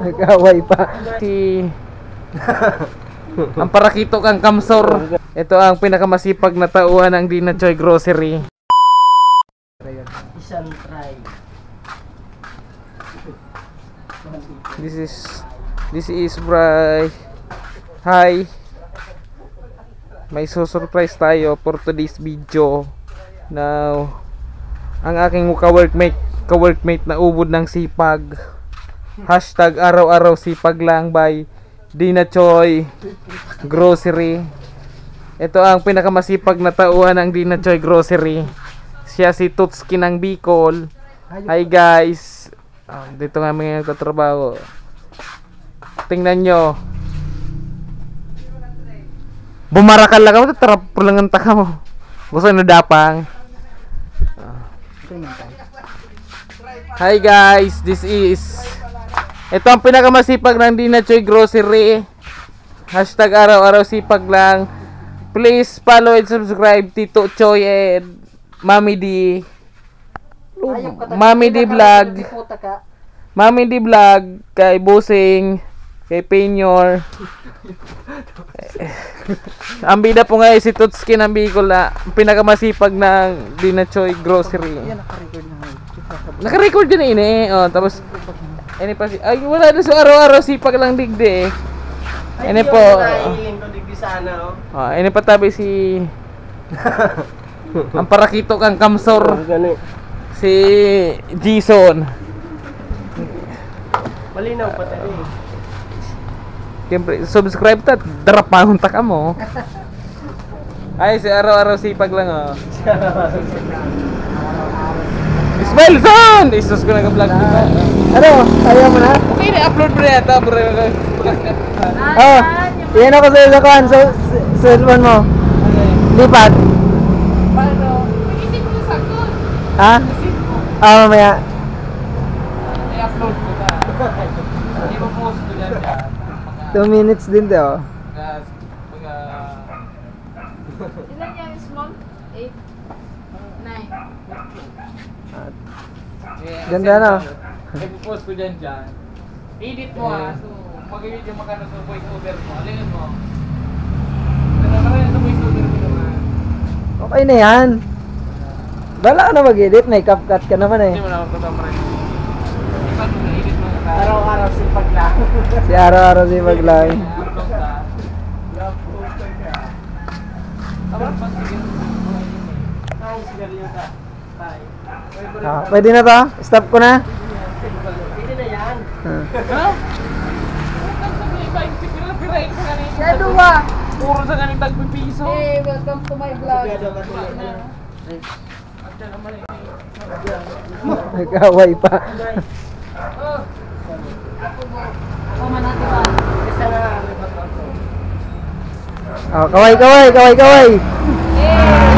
Nag-away pa. Si ang parakito kang kamsor. Ito ang pinakamasipag na tauhan ng Dina Choy Grocery. Isang try. This is Bray. Hi. May surprise tayo for today's video. Now, ang aking ka-workmate na ubod ng sipag. Hashtag araw-araw sipag lang by Dina Choy Grocery. Ito ang pinakamasipag na tauhan ng Dina Choy Grocery. Siya si Tutski ng Bicol. Hi guys. Dito nga mga nagtatrabaho. Tingnan nyo. Bumarakal lang ako. Tarap lang ang taka mo. Gusto na dapang. Hi guys. Ito ang pinakamasipag ng Dina Choy Grocery. Hashtag araw-araw sipag lang. Please follow and subscribe Tito Choy and Mami D. Mami D Vlog. Mami D Vlog. Kay Busing. Kay Penyor. Ang bida po nga si Tutski ng Bicol na pinakamasipag ng Dina Choy Grocery. Naka-record yun eh. Oh, tapos ini pa si ay wala na sa araw-araw sipag lang digdi eh. Ini po. Ini pa tabi si ang parakito kang kamsor. Si Jason. Malinaw pa tayo. Siyempre, subscribe ta, darapahon ta ka mo. Ay, si araw-araw sipag lang oh. Ismail Son! Isus ko nag-vlog diba? Ano? Ayaw mo na? Okay, na-upload mo na yata bro. Oh, yan ako sa kuhan sa cellphone mo. Lipat. Paano? Mag-isip mo sa sakot. Ha? Mamaya. I-upload ko na. Hindi mo post ko dyan dyan. 2 minutes din to. Ilan yung small? 8, 9. Ganda na. I-post ko dyan dyan. Edit mo ha. So, mag-video makano sa voice over mo. Alingin mo. Pero naman sa voice over mo naman. Okay na yan. Bala ka na mag-edit. May CapCut ka naman eh. Hindi mo naman patama rin. Ipag mo na-edit mo. Araw-araw sipag lang. Si araw-araw sipag lang. I-upload ka. Tapos pag-sigil mo. Saan sigarilyo ka? Pwede na to? Stop ko na? Pwede na yan. Ha? Siya duwa. Puro sa kaning tagpipiso. Hey, welcome to my vlog. Nag-away pa. Ako man natin ba? Isa na. Kaway. Hey!